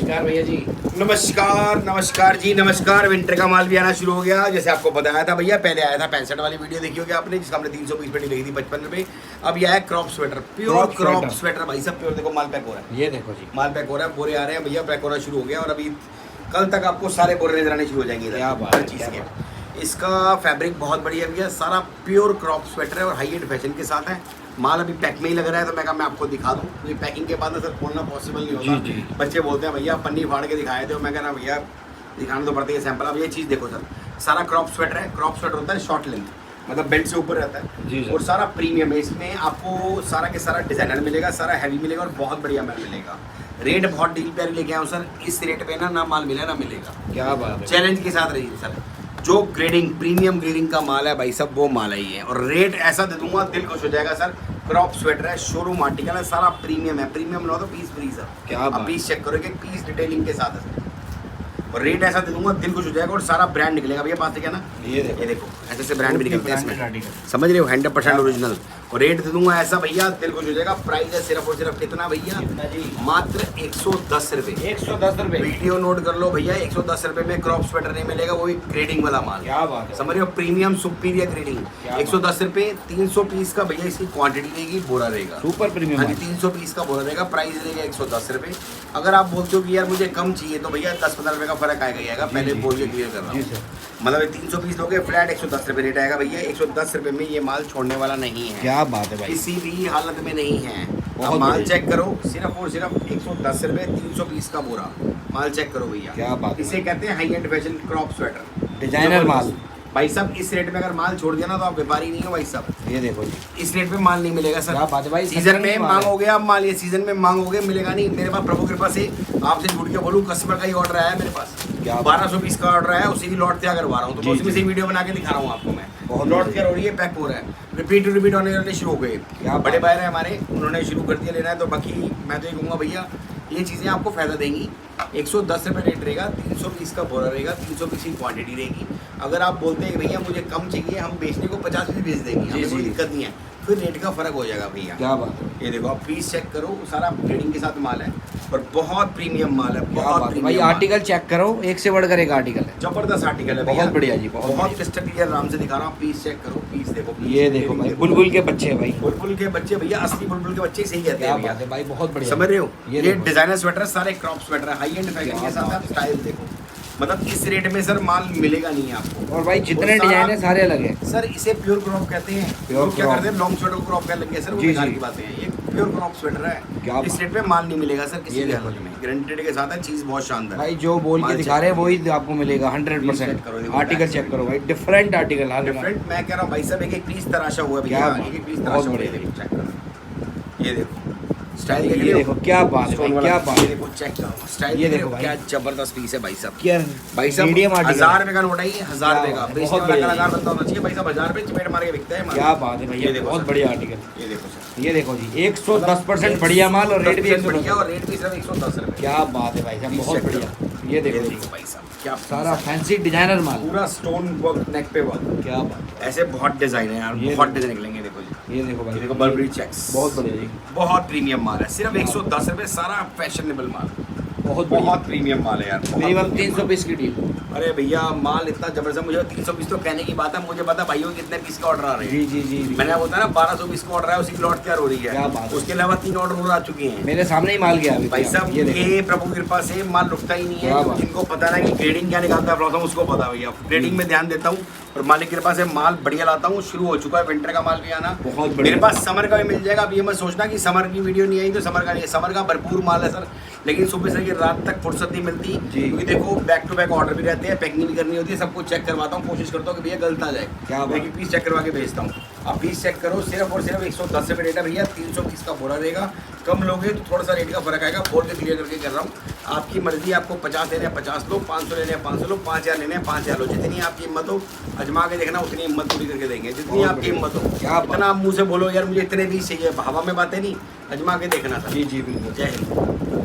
नमस्कार भैया जी। नमस्कार नमस्कार जी नमस्कार। विंटर का माल भी आना शुरू हो गया। जैसे आपको बताया था भैया, पहले आया था 65 वाली वीडियो देखी होगी आपने, जिसका हमने 320 पेटी देखी थी 55 रुपये। अब यह है crop sweater, pure crop sweater भाई सब प्योर। देखो माल पैक हो रहा है, ये देखो जी माल पैक हो रहा है, बोरे आ रहे हैं भैया, पैक होना शुरू हो गया। और अभी कल तक आपको सारे बोरे नजर आने शुरू हो जाएंगे हर चीज़ के। इसका फैब्रिक बहुत बढ़िया भैया, सारा प्योर क्रॉप स्वेटर है और हाई एंड फैशन के साथ है। माल अभी पैक में ही लग रहा है, तो मैं कहा मैं आपको दिखा दूँ, क्योंकि पैकिंग के बाद ना सर खोलना पॉसिबल नहीं होता। जी। बच्चे बोलते हैं भैया पन्नी फाड़ के दिखाए थे, मैं कह रहा भैया दिखाना तो पड़ता है सैंपल। अब ये चीज़ देखो सर, सारा क्रॉप स्वेटर है। क्रॉप स्वेटर होता है शॉर्ट लेंथ, मतलब बेल्ट से ऊपर रहता जी है सर। और सारा प्रीमियम है। इसमें आपको सारा के सारा डिजाइनर मिलेगा, सारा हैवी मिलेगा और बहुत बढ़िया माल मिलेगा। रेट बहुत डील पे लेके आया हूँ सर, इस रेट पे ना माल मिले ना मिलेगा। क्या बात है, चैलेंज के साथ रही सर। जो ग्रेडिंग प्रीमियम ग्रेडिंग का माल है भाई सब, वो माल ही है और रेट ऐसा दे दूंगा दिल खुश हो जाएगा सर। क्रॉप स्वेटर है, शोरूम आर्टिकल है, सारा प्रीमियम है। प्रीमियम लो तो पीस फ्री सर। क्या आप बात पीस चेक करोगे, पीस डिटेलिंग के साथ है और रेट ऐसा दे दूंगा दिल खुश हो जाएगा। और सारा ब्रांड निकलेगा भैया, पास देखा ना, ये देखो ऐसे से ब्रांड भी निकलते हैं इसमें, आर्टिकल समझ रहे हो, 100% ओरिजिनल। और रेट दे दूंगा ऐसा भैया दिल खुश हो जाएगा। प्राइस है सिर्फ और सिर्फ कितना भैया, मात्र 110 रुपये। 110 रुपए। वीडियो नोट कर लो भैया, 110 रुपये में क्रॉप स्वेटर नहीं मिलेगा, वो भी ग्रेडिंग वाला माल। क्या बात है, समझ रहे हो, प्रीमियम सुपीरियर ग्रेडिंग। क्या 110 रुपये, 300 पीस का भैया इसकी क्वांटिटी रहेगी, बोरा रहेगा। सुपर प्रीमियम हाँ जी, 300 पीस का बोरा रहेगा, प्राइस रहेगा 110 रुपये। अगर आप बोलते हो कि यार मुझे कम चाहिए, तो भैया 10-15 रुपये का फर्क आएगा ही आएगा। पहले बोल के क्लियर कर रहा जी हूँ, सर। मतलब 300 पीस लोगे फ्लैट 110 रुपये रेट आएगा भैया। 110 रुपये में ये माल छोड़ने वाला नहीं है, क्या बात है भाई, किसी भी हालत में नहीं है। बहुत अब माल बढ़िया। चेक करो, सिर्फ और सिर्फ 110 रुपये, 300 पीस का बोरा माल चेक करो भैया। क्या बात है। इसे कहते हैं high end fashion crop sweater, designer माल। भाई साहब इस रेट में अगर माल छोड़ दिया ना, तो आप व्यापारी नहीं हो भाई साहब। ये देखो जी, इस रेट पे माल नहीं मिलेगा सर। क्या बात है भाई, सीजन में सस्ता माल मांग है। हो गया, अब माल ये सीजन में मांग हो गया, मिलेगा नहीं। मेरे पास प्रभु कृपा से आपसे जुड़ के बोलूँ, कस्टमर का ही ऑर्डर आया है मेरे पास, क्या 1200 पीस का ऑर्डर आया, उसी की लॉट तैयार करवा रहा हूँ। तो जी, मैं उसमें जी। से वीडियो बना के दिखा रहा हूँ आपको मैं। बहुत लॉट बढ़िया। तैयार हो रही है, पैक हो रहा है, रिपीट होने शुरू हो गए। क्या बड़े बात भाई हैं हमारे, उन्होंने शुरू कर दिया लेना है। तो बाकी मैं तो ये कहूँगा भैया, ये चीज़ें आपको फायदा देंगी। 110 रुपये रेट रहेगा, 300 पीस का बोरा रहेगा, 300 पीस की क्वांटिटी रहेगी। अगर आप बोलते हैं कि भैया मुझे कम चाहिए, हम बेचने को 50 पीस बेच देंगे, हमें कोई दिक्कत नहीं है, फिर रेट का फर्क हो जाएगा भैया। क्या बात है, ये देखो आप पीस चेक करो, सारा ग्रेडिंग के साथ माल है और बहुत प्रीमियम माल है, क्या बहुत बात है भाई। प्रीमियम माल। आर्टिकल चेक करो, एक से बढ़कर एक आर्टिकल है। जबरदस्त आर्टिकल है भैया, बहुत बढ़िया जी, बहुत बहुत क्रिस्टल क्लियर आराम से दिखा रहा हूँ। पीस चेक करो, पीस देखो, पीस ये देखो भाई, बुलबुल के बच्चे हैं भाई, बुलबुल के बच्चे भैया, असली बुलबुल के बच्चे सही कहते क्या हैं भैया। बात है भाई, बहुत बढ़िया। समझ रहे हो, ये ये देखो। डिजाइनर स्वेटर सारे क्रॉप स्वेटर है, हाई एंड फैशन के साथ। आप स्टाइल देखो, मतलब इस रेट में सर माल मिलेगा नहीं आपको। और भाई जितने और सारा- डिजाइन है सारे अलग है। सर इसे प्योर क्रॉप कहते हैं। प्योर लोग क्या क्रॉप। करते हैं, लॉन्ग स्वेटर को क्रॉप कर लेंगे सर, वो जी, बेकार जी। की बातें हैं। ये प्योर क्रॉप स्वेटर क्या है, इस बात। रेट पे माल नहीं मिलेगा सर किसी ये भी देखो हालत में। गारंटेड के साथ है, चीज़ बहुत शानदार है भाई जो बोल के माल दिखा check रहे हैं करो। वही आपको मिलेगा check 100%। करो, देखो आर्टिकल back चेक side। करो भाई, डिफरेंट आर्टिकल हर डिफरेंट मैं कह रहा हूँ भाई साहब, एक पीस तराशा हुआ है क्या भैया, बात, एक पीस बहुत तराशा हुआ है। बढ़िया। देखो चेक करो, ये देखो स्टाइल ये देखो, क्या बात है भाई, क्या बात ये है। देखो चेक करो स्टाइल, ये ये देखो देखो भाई। क्या जबरदस्त पीस है भाई साहब। क्या भाई साहब मीडियम आर्टिकल 1000 रुपये का नोट है ये, 1000 रुपये का। क्या बात है, बेचने बहुत वाला बढ़िया। कलाकार बनता होना चाहिए भाई साहब। 1000 रुपये चपेट मार के बिकता है माल। क्या बात है भैया, ये देखो बहुत सर। बढ़िया आर्टिकल। ये देखो सर, ये देखो जी, 110% बढ़िया माल और रेट भी 110% बढ़िया, 110। और रेट भी सिर्फ 110 रुपये। क्या बात है भाई साहब, बहुत check बढ़िया। करो। ये देखो जी, भाई साहब क्या सारा फैंसी डिजाइनर माल। पूरा स्टोन वर्क, नेक पे वर्क, क्या बात ऐसे बहुत डिजाइन है यार, ये बहुत देखो। डिजाइन निकलेंगे। देखो जी, है, ये देखो ये भाई, देखो बर्बरी चेक्स, बहुत बढ़िया जी, बहुत प्रीमियम माल है, सिर्फ 110 रुपये, सारा फैशनेबल माल, बहुत बढ़िया। बहुत प्रीमियम माल है यार, बहुत मिनिमम premium 300 माल। पीस की डील। अरे भैया माल इतना जबरदस्त, मुझे 300 पीस तो कहने की बात है, मुझे पता भाइयों कितने पीस का ऑर्डर आ रहे हैं। जी जी जी जी। मैंने बोलता ना 1200 पीस का ऑर्डर है, उसी की लॉट तैयार हो रही क्या है। बात है। उसके अलावा 3 ऑर्डर और आ चुके हैं मेरे सामने ही माल गया अभी भाई भैया, साहब। ये देखो। ये प्रभु की कृपा से माल रुकता ही नहीं क्या है। बात। जिनको पता ना कि ग्रेडिंग क्या निकालता है फ्लॉसम, उसको पता भैया। ग्रेडिंग में ध्यान देता हूँ और मालिक की कृपा से माल बढ़िया लाता हूँ। शुरू हो चुका है विंटर का माल भी आना, बहुत मेरे बढ़िया। पास समर का भी मिल जाएगा। अब ये मत सोचना कि समर की वीडियो नहीं आई तो समर का नहीं है, समर का भरपूर माल है सर। लेकिन सुबह से लेकर रात तक फुर्सत नहीं मिलती, जी। क्योंकि देखो बैक टू बैक ऑर्डर भी रहते हैं, पैकिंग भी करनी होती है, सब कुछ चेक करवाता हूँ, कोशिश करता हूँ कि भैया गलत आ जाए। क्या बात। लेकिन पीस चेक करवा के भेजता हूँ। आप पीस चेक करो, सिर्फ और सिर्फ 110 रुपये रेट है भैया। 300 पीस का बोरा रहेगा। कम लोगे तो थोड़ा सा रेट का फर्क आएगा, बोल के क्लियर करके कर रहा हूँ। आपकी मर्जी, आपको 50 लेने हैं 50 लो, 500 लेने हैं 500 लो, 5000 लेने हैं 5000 लो। जितनी आपकी हिम्मत हो अजमा के देखना, उतनी हिम्मत पूरी करके देंगे, जितनी बहुत आपकी हिम्मत हो। क्या बात। इतना आप मुँह से बोलो यार मुझे इतने भी चाहिए, हवा में बातें नहीं, अजमा के देखना सर। जी जी बिल्कुल। जय हिंद।